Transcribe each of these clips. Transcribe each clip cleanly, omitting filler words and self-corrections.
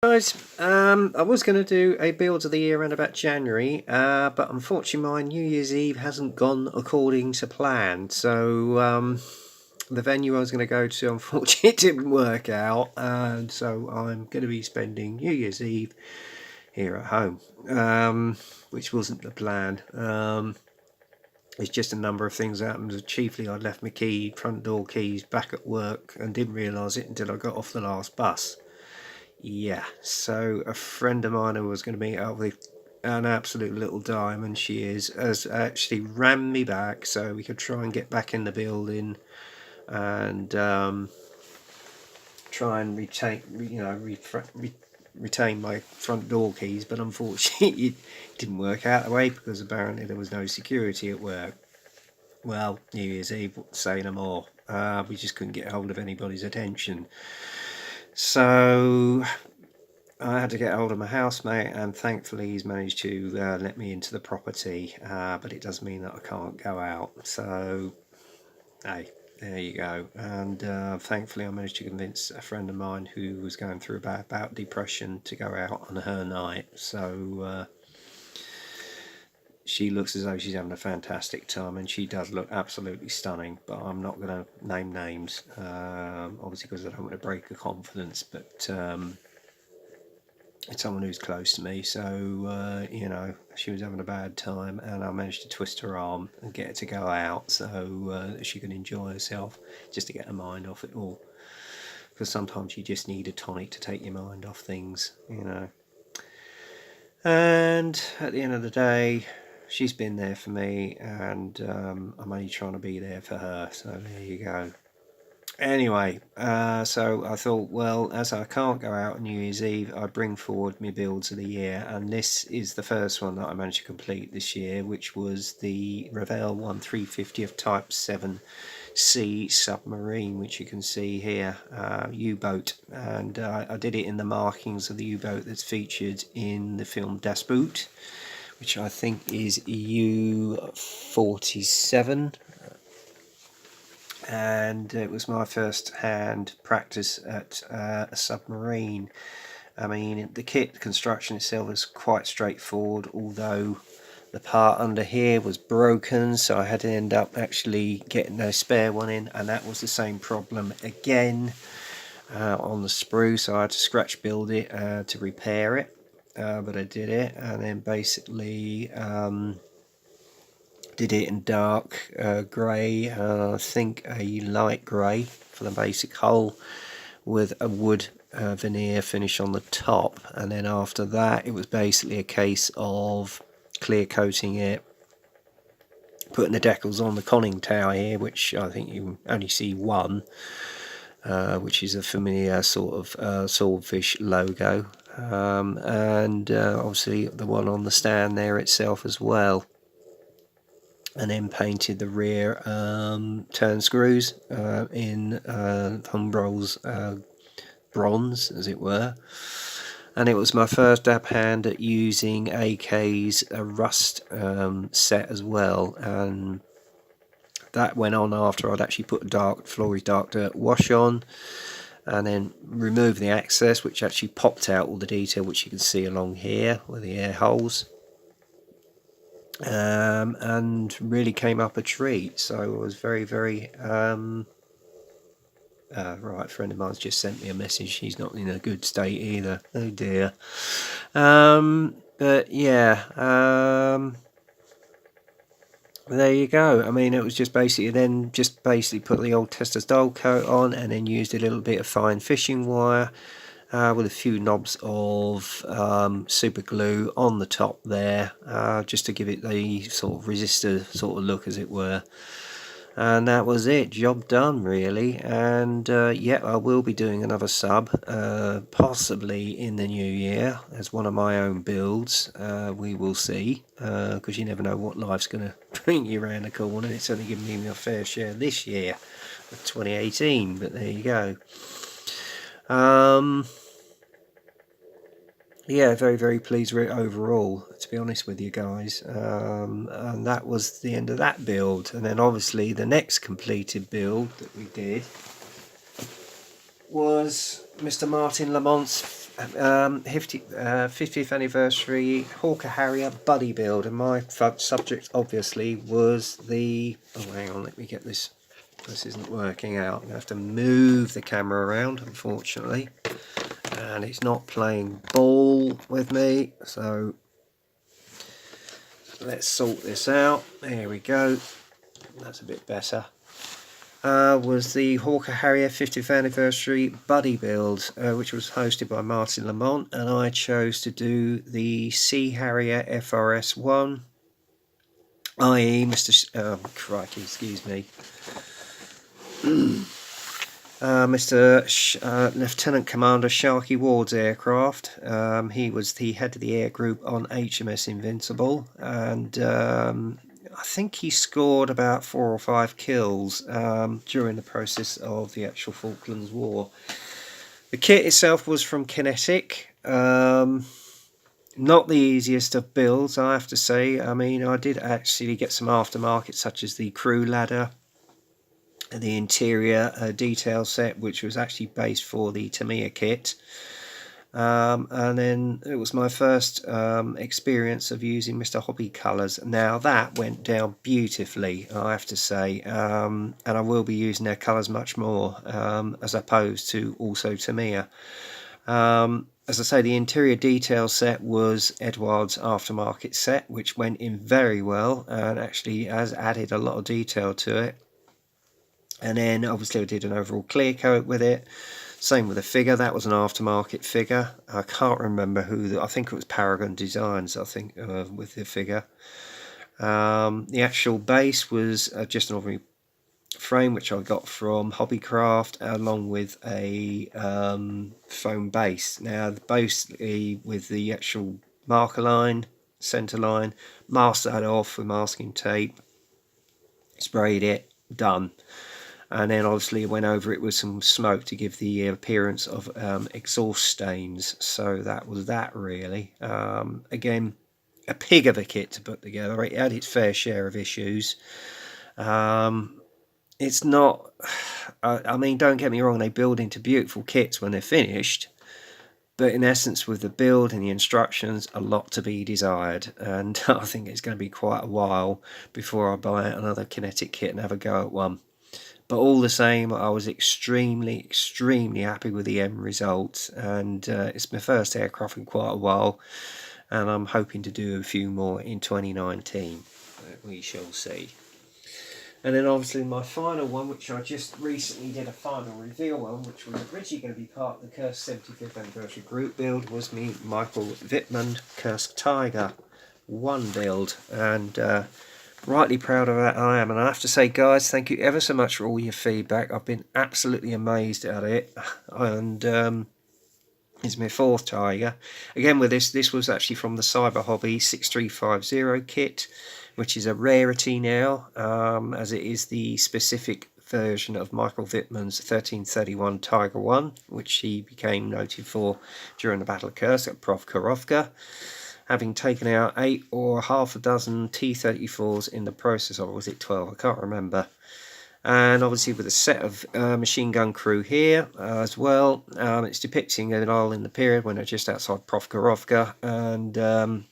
Guys, I was going to do a build of the year around about January, but unfortunately my New Year's Eve hasn't gone according to plan. So the venue I was going to go to, unfortunately, it didn't work out, and so I'm going to be spending New Year's Eve here at home, which wasn't the plan. It's just a number of things that happened. Chiefly, I'd left my front door keys back at work and didn't realise it until I got off the last bus. Yeah, so a friend of mine who was going to meet up with an absolute little diamond, she is, has actually ran me back so we could try and get back in the building and try and retain my front door keys. But unfortunately, it didn't work out that way because apparently there was no security at work. Well, New Year's Eve, say no more. We just couldn't get hold of anybody's attention. So I had to get hold of my housemate, and thankfully he's managed to let me into the property, but it does mean that I can't go out. So, hey, there you go. And thankfully I managed to convince a friend of mine who was going through about depression to go out on her night. So she looks as though she's having a fantastic time, and she does look absolutely stunning, but I'm not going to name names, obviously because I don't want to break her confidence, but it's someone who's close to me. So she was having a bad time, and I managed to twist her arm and get her to go out so that she can enjoy herself, just to get her mind off it all, because sometimes you just need a tonic to take your mind off things. And at the end of the day, she's been there for me, and I'm only trying to be there for her. So there you go. Anyway, so I thought, well, as I can't go out on New Year's Eve, I bring forward my builds of the year, and this is the first one that I managed to complete this year, which was the Revell 1350th Type 7C submarine, which you can see here, U-boat, and I did it in the markings of the U-boat that's featured in the film Das Boot, which I think is U-47. And it was my first hand practice at a submarine. I mean, the kit construction itself was quite straightforward, although the part under here was broken, so I had to end up actually getting a spare one in, and that was the same problem again on the sprue, so I had to scratch build it to repair it, but I did it, and then basically did it in dark grey, I think a light grey for the basic hull, with a wood veneer finish on the top, and then after that it was basically a case of clear coating it, putting the decals on the conning tower here, which I think you only see one, which is a familiar sort of swordfish logo, and obviously the one on the stand there itself as well. And then painted the rear turn screws in Humbrol's bronze, as it were. And it was my first dab hand at using AK's rust set as well, and that went on after I'd actually put a Flory dark dirt wash on, and then removed the access, which actually popped out all the detail which you can see along here with the air holes. And really came up a treat. So I was very, very right, a friend of mine's just sent me a message. He's not in a good state either. Oh dear. But yeah, there you go. I mean, it was just basically put the old Testor's dull coat on, and then used a little bit of fine fishing wire with a few knobs of super glue on the top there, just to give it the sort of resistor sort of look, as it were. And that was it, job done really. And yeah, I will be doing another sub, possibly in the new year, as one of my own builds. We will see, because you never know what life's going to bring you around the corner. It's only given me my fair share this year of 2018, but there you go. Yeah, very, very pleased with it overall, to be honest with you guys. And that was the end of that build. And then obviously the next completed build that we did was Mr. Martin Lamont's 50th anniversary Hawker Harrier buddy build, and my subject obviously was the. Oh, hang on, let me get this. This isn't working out. I have to move the camera around, unfortunately, and it's not playing ball with me. So let's sort this out. There we go. That's a bit better. Was the Hawker Harrier 50th anniversary buddy build, which was hosted by Martin Lamont, and I chose to do the Sea Harrier FRS1, i.e. crikey, excuse me, Mr. Lieutenant Commander Sharkey Ward's aircraft. He was the head of the air group on HMS Invincible, and I think he scored about 4 or 5 kills during the process of the actual Falklands War. The kit itself was from Kinetic. Not the easiest of builds, I have to say. I mean, I did actually get some aftermarket, such as the crew ladder, the interior detail set, which was actually based for the Tamiya kit. And then it was my first experience of using Mr. Hobby colours. Now that went down beautifully, I have to say, and I will be using their colours much more, as opposed to also Tamiya. As I say, the interior detail set was Eduard's aftermarket set, which went in very well and actually has added a lot of detail to it. And then obviously I did an overall clear coat with it. Same with the figure. That was an aftermarket figure. I can't remember who. I think it was Paragon Designs, I think, with the figure. The actual base was just an ordinary frame, which I got from Hobbycraft, along with a foam base. Now, basically with the actual marker line, centre line, masked that off with masking tape, sprayed it, done. And then obviously went over it with some smoke to give the appearance of exhaust stains. So that was that, really. Again, a pig of a kit to put together. It had its fair share of issues. It's not, I mean, don't get me wrong, they build into beautiful kits when they're finished, but in essence with the build and the instructions, a lot to be desired, and I think it's going to be quite a while before I buy another Kinetic kit and have a go at one. But all the same, I was extremely happy with the end result, and it's my first aircraft in quite a while, and I'm hoping to do a few more in 2019. We shall see. And then obviously my final one, which I just recently did a final reveal on, which was originally going to be part of the Kursk 75th anniversary group build, was me Michael Wittmann Kursk Tiger 1 build, and rightly proud of that I am. And I have to say, guys, thank you ever so much for all your feedback. I've been absolutely amazed at it, and it's my 4th Tiger. Again, with this was actually from the Cyber Hobby 6350 kit, which is a rarity now, as it is the specific version of Michael Wittmann's 1331 Tiger 1, which he became noted for during the Battle of Kursk at Prokhorovka, having taken out 8 or half a dozen T-34s in the process, or was it 12? I can't remember. And obviously with a set of machine gun crew here as well. It's depicting an isle in the period when they're just outside Prokhorovka, and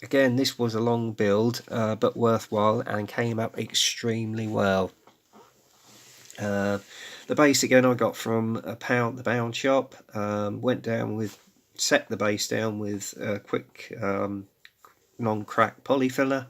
again, this was a long build, but worthwhile, and came up extremely well. The base again I got from the Pound Shop. Set the base down with a quick non-crack polyfiller,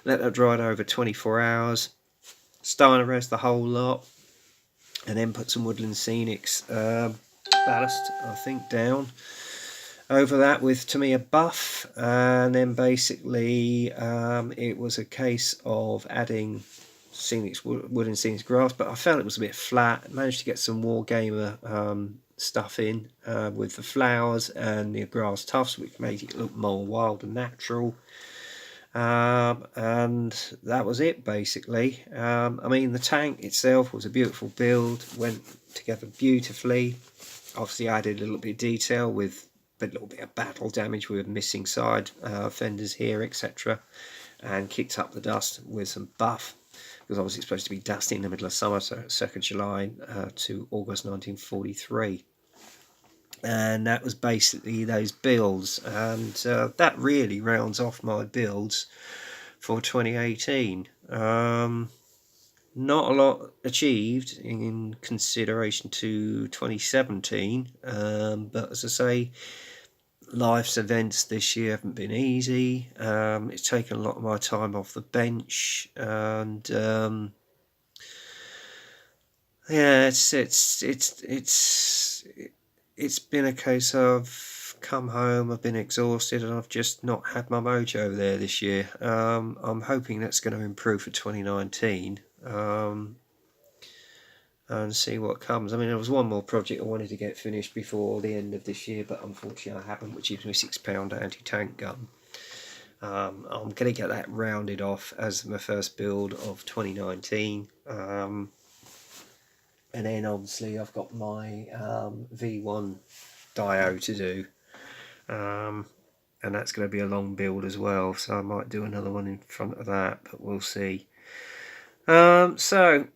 let that dry over 24 hours, Steinerez the whole lot, and then put some Woodland Scenics ballast, I think, down over that with Tamiya buff, and then basically it was a case of adding Woodland Scenics grass, but I felt it was a bit flat. Managed to get some Wargamer stuff in with the flowers and the grass tufts, which made it look more wild and natural, and that was it basically. I mean, the tank itself was a beautiful build, went together beautifully. Obviously I added a little bit of detail with a little bit of battle damage with missing side fenders here, etc., and kicked up the dust with some buff, because obviously it's supposed to be dusty in the middle of summer, so 2nd July to August 1943. and that was basically those builds, and that really rounds off my builds for 2018. Not a lot achieved in consideration to 2017, but as I say, life's events this year haven't been easy. It's taken a lot of my time off the bench, and yeah, it's been a case of come home, I've been exhausted, and I've just not had my mojo there this year. I'm hoping that's going to improve for 2019. And see what comes. I mean, there was one more project I wanted to get finished before the end of this year, but unfortunately I haven't, which is my £6 anti-tank gun. I'm going to get that rounded off as my first build of 2019. And then obviously I've got my V1 Dio to do. And that's going to be a long build as well, so I might do another one in front of that, but we'll see. So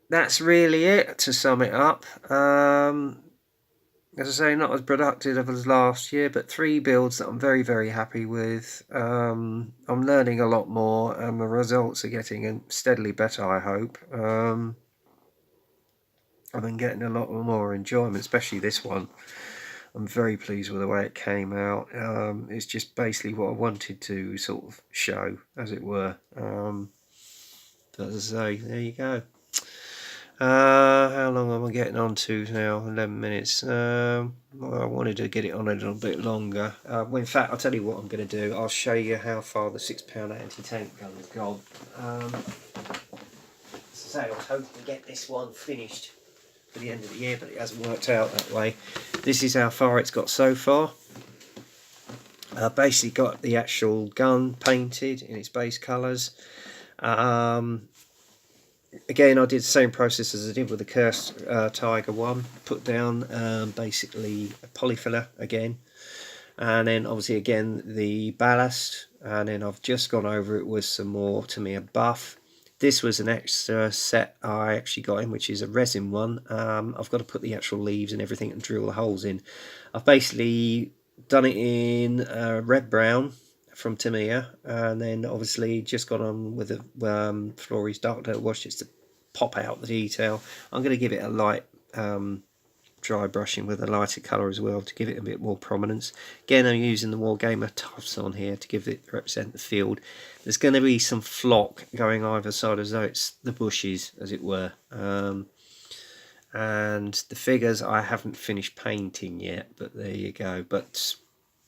that's really it, to sum it up. As I say, not as productive as last year, but 3 builds that I'm very, very happy with. I'm learning a lot more, and the results are getting steadily better, I hope. I've been getting a lot more enjoyment, especially this one. I'm very pleased with the way it came out. It's just basically what I wanted to sort of show, as it were. But as I say, there you go. How long am I getting on to now? 11 minutes. Well, I wanted to get it on a little bit longer. Well, in fact, I'll tell you what I'm going to do. I'll show you how far the £6 anti-tank gun has gone. As I say, I was hoping to get this one finished for the end of the year, but it hasn't worked out that way. This is how far it's got so far. Basically got the actual gun painted in its base colours. Again, I did the same process as I did with the Cursed Tiger one. Put down basically a polyfiller again, and then obviously again the ballast, and then I've just gone over it with some more Tamiya buff. This was an extra set I actually got in, which is a resin one. I've got to put the actual leaves and everything and drill the holes in. I've basically done it in red brown from Tamiya, and then obviously just got on with the Flory's Dark Dirt Wash just to pop out the detail. I'm going to give it a light dry brushing with a lighter colour as well to give it a bit more prominence. Again, I'm using the Wargamer Tufts on here to represent the field. There's going to be some flock going either side as though it's the bushes, as it were. And the figures I haven't finished painting yet, but there you go. But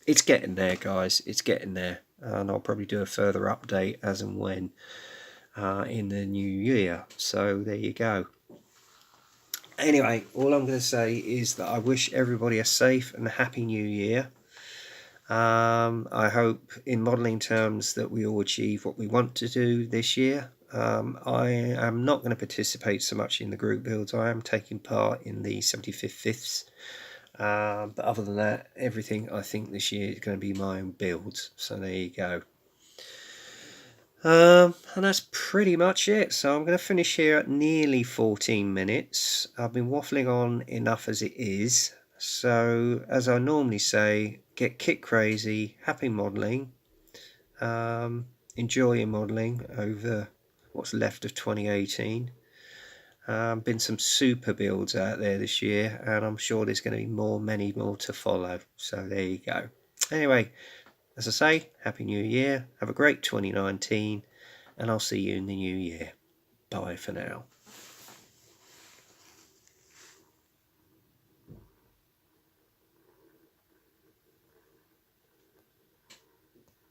it's getting there, guys. It's getting there, and I'll probably do a further update as and when in the new year. So there you go. Anyway, all I'm going to say is that I wish everybody a safe and happy new year. I hope in modelling terms that we all achieve what we want to do this year. I am not going to participate so much in the group builds. I am taking part in the 75th Fifths. But other than that, everything I think this year is going to be my own builds. So there you go. And that's pretty much it. So I'm going to finish here at nearly 14 minutes. I've been waffling on enough as it is. So as I normally say, get kit crazy, happy modelling. Enjoy your modelling over what's left of 2018. Been some super builds out there this year, and I'm sure there's going to be many more to follow. So there you go. Anyway, as I say, Happy New Year. Have a great 2019, and I'll see you in the new year. Bye for now.